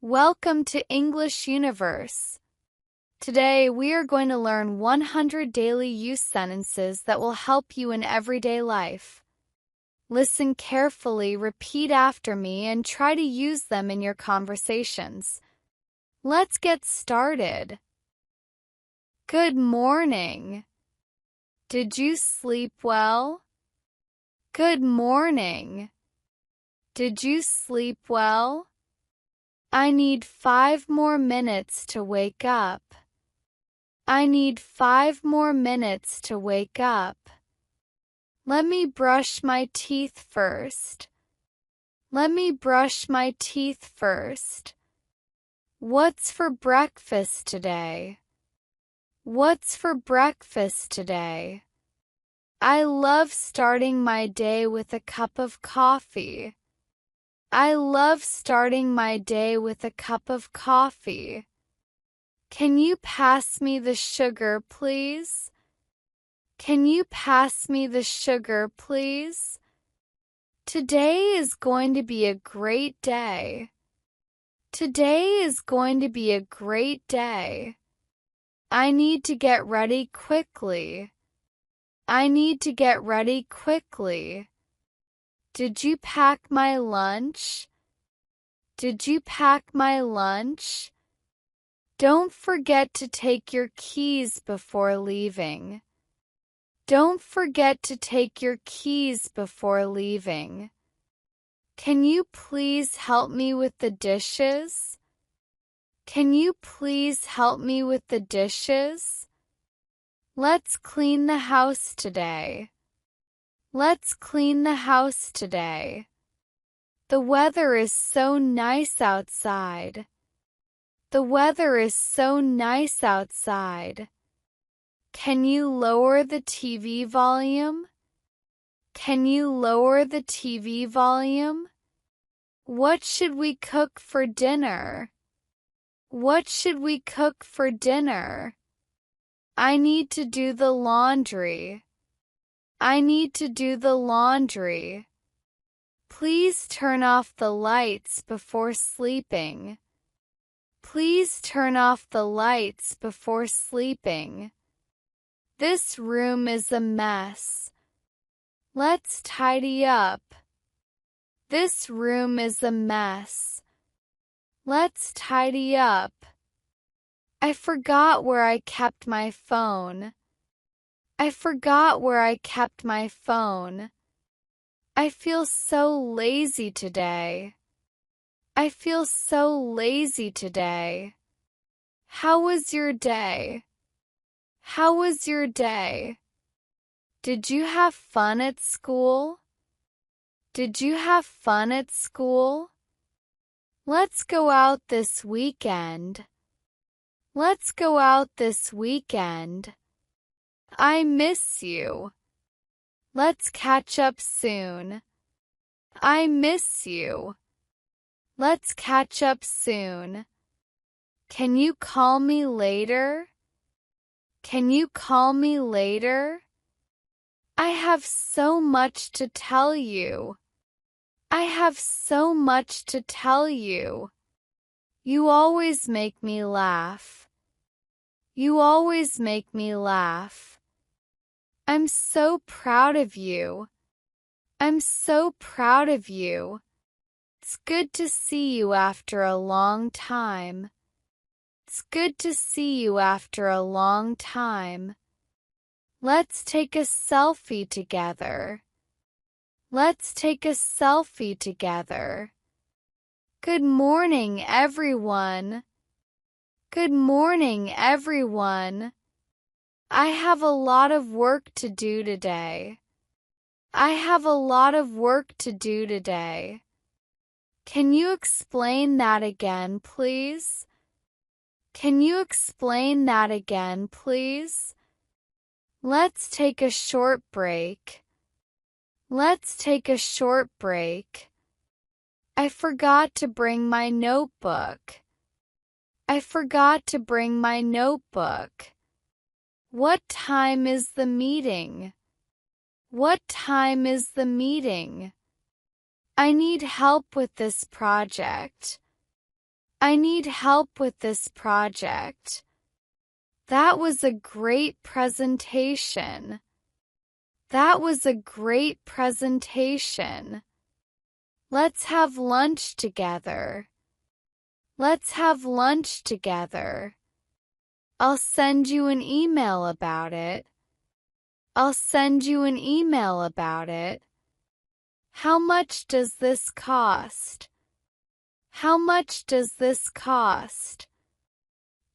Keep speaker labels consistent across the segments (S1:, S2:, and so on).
S1: Welcome to English Universe. Today we are going to learn 100 daily use sentences that will help you in everyday life. Listen carefully, repeat after me, and try to use them in your conversations. Let's get started. Good morning. Did you sleep well? Good morning. Did you sleep well? I need 5 more minutes to wake up. I need 5 more minutes to wake up. Let me brush my teeth first. Let me brush my teeth first. What's for breakfast today? What's for breakfast today? I love starting my day with a cup of coffee. I love starting my day with a cup of coffee. Can you pass me the sugar, please? Can you pass me the sugar, please? Today is going to be a great day. Today is going to be a great day. I need to get ready quickly. I need to get ready quickly. Did you pack my lunch? Did you pack my lunch? Don't forget to take your keys before leaving. Don't forget to take your keys before leaving. Can you please help me with the dishes? Can you please help me with the dishes? Let's clean the house today. Let's clean the house today. The weather is so nice outside. The weather is so nice outside. Can you lower the TV volume? Can you lower the TV volume? What should we cook for dinner? What should we cook for dinner? I need to do the laundry. I need to do the laundry. Please turn off the lights before sleeping. Please turn off the lights before sleeping. This room is a mess. Let's tidy up. This room is a mess. Let's tidy up. I forgot where I kept my phone. I forgot where I kept my phone. I feel so lazy today. I feel so lazy today. How was your day? How was your day? Did you have fun at school? Did you have fun at school? Let's go out this weekend. Let's go out this weekend. I miss you. Let's catch up soon. I miss you. Let's catch up soon. Can you call me later? Can you call me later? I have so much to tell you. I have so much to tell you. You always make me laugh. You always make me laugh. I'm so proud of you. I'm so proud of you. It's good to see you after a long time. It's good to see you after a long time. Let's take a selfie together. Let's take a selfie together. Good morning, everyone. Good morning, everyone. I have a lot of work to do today. I have a lot of work to do today. Can you explain that again, please? Can you explain that again, please? Let's take a short break. Let's take a short break. I forgot to bring my notebook. I forgot to bring my notebook. What time is the meeting? What time is the meeting? I need help with this project. I need help with this project. That was a great presentation. That was a great presentation. Let's have lunch together. Let's have lunch together. I'll send you an email about it. I'll send you an email about it. How much does this cost? How much does this cost?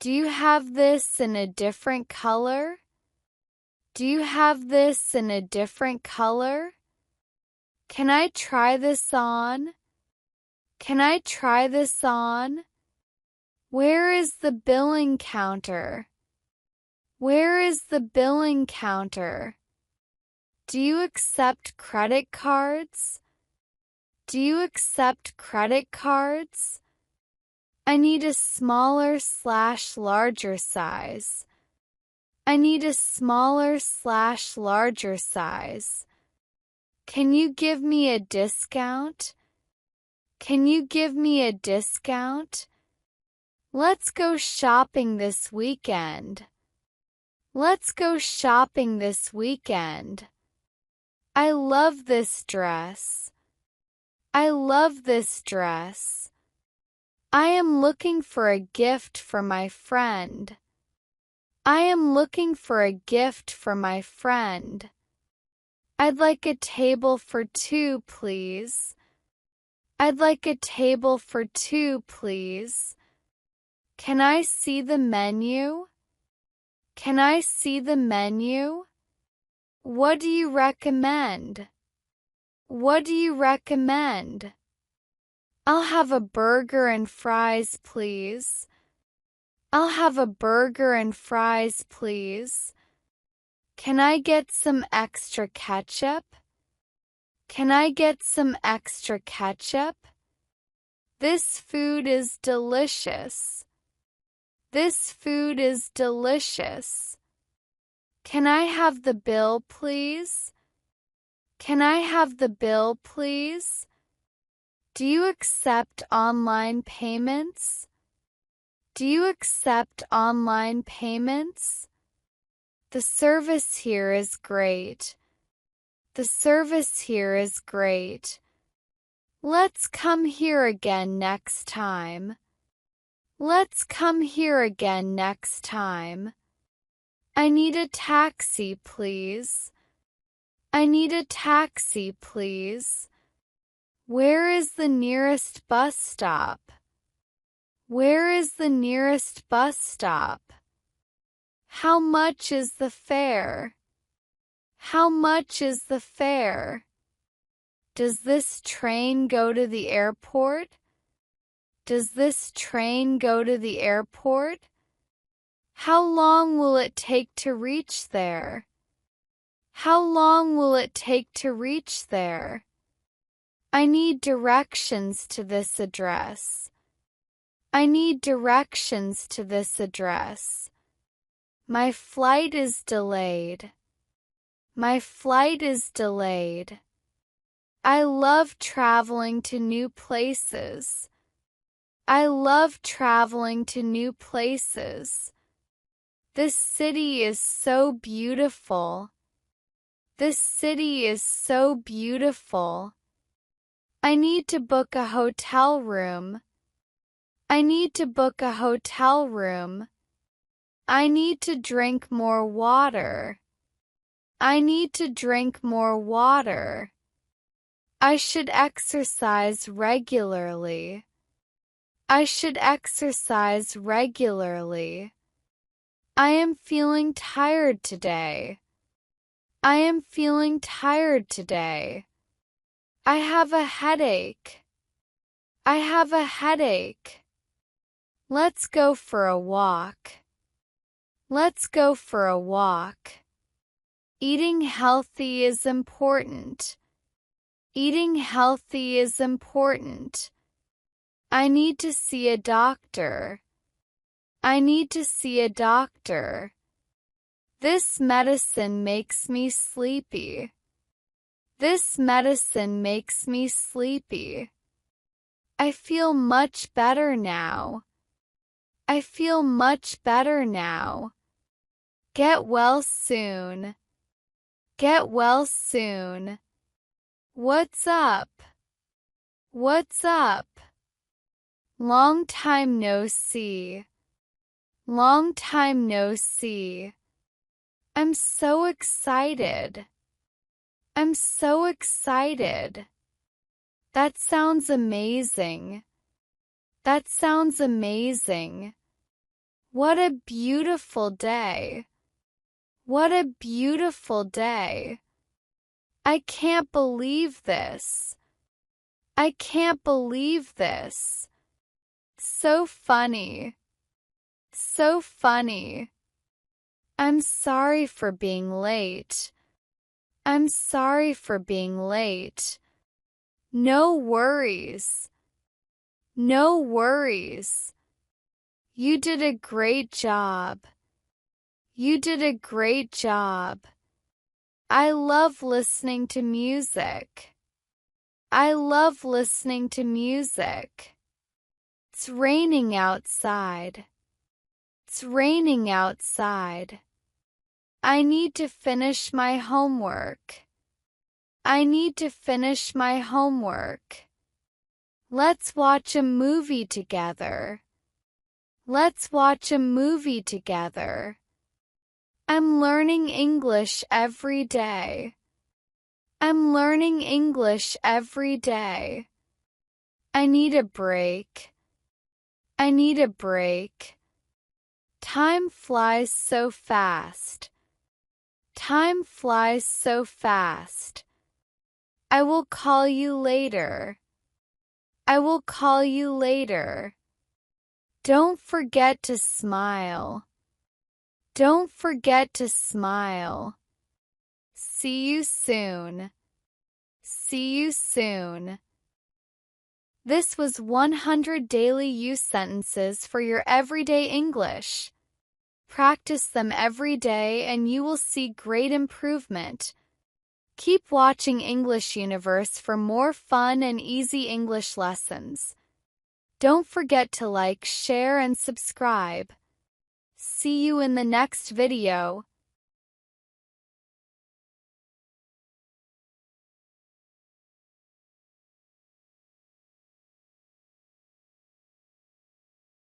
S1: Do you have this in a different color? Do you have this in a different color? Can I try this on? Can I try this on? Where is the billing counter? Where is the billing counter? Do you accept credit cards? Do you accept credit cards? I need a smaller/larger size. I need a smaller/larger size. Can you give me a discount? Can you give me a discount? Let's go shopping this weekend. Let's go shopping this weekend. I love this dress. I love this dress. I am looking for a gift for my friend. I am looking for a gift for my friend. I'd like a table for two, please. I'd like a table for two, please. Can I see the menu? Can I see the menu? What do you recommend? What do you recommend? I'll have a burger and fries, please. I'll have a burger and fries, please. Can I get some extra ketchup? Can I get some extra ketchup? This food is delicious. This food is delicious. Can I have the bill, please? Can I have the bill, please? Do you accept online payments? Do you accept online payments? The service here is great. The service here is great. Let's come here again next time. Let's come here again next time. I need a taxi, please. I need a taxi, please. Where is the nearest bus stop? Where is the nearest bus stop? How much is the fare? How much is the fare? Does this train go to the airport? Does this train go to the airport? How long will it take to reach there? How long will it take to reach there? I need directions to this address. I need directions to this address. My flight is delayed. My flight is delayed. I love traveling to new places. I love traveling to new places. This city is so beautiful. This city is so beautiful. I need to book a hotel room. I need to book a hotel room. I need to drink more water. I need to drink more water. I should exercise regularly. I should exercise regularly. I am feeling tired today. I am feeling tired today. I have a headache. I have a headache. Let's go for a walk. Let's go for a walk. Eating healthy is important. Eating healthy is important. I need to see a doctor. I need to see a doctor. This medicine makes me sleepy. This medicine makes me sleepy. I feel much better now. I feel much better now. Get well soon. Get well soon. What's up? What's up? Long time no see. Long time no see. I'm so excited. I'm so excited. That sounds amazing. That sounds amazing. What a beautiful day. What a beautiful day. I can't believe this. I can't believe this. So funny. So funny. I'm sorry for being late. I'm sorry for being late. No worries. No worries. You did a great job. You did a great job. I love listening to music. I love listening to music. It's raining outside. It's raining outside. I need to finish my homework. I need to finish my homework. Let's watch a movie together. Let's watch a movie together. I'm learning English every day. I'm learning English every day. I need a break. I need a break. Time flies so fast. Time flies so fast. I will call you later. I will call you later. Don't forget to smile. Don't forget to smile. See you soon. See you soon. This was 100 daily use sentences for your everyday English. Practice them every day and you will see great improvement. Keep watching English Universe for more fun and easy English lessons. Don't forget to like, share, and subscribe. See you in the next video.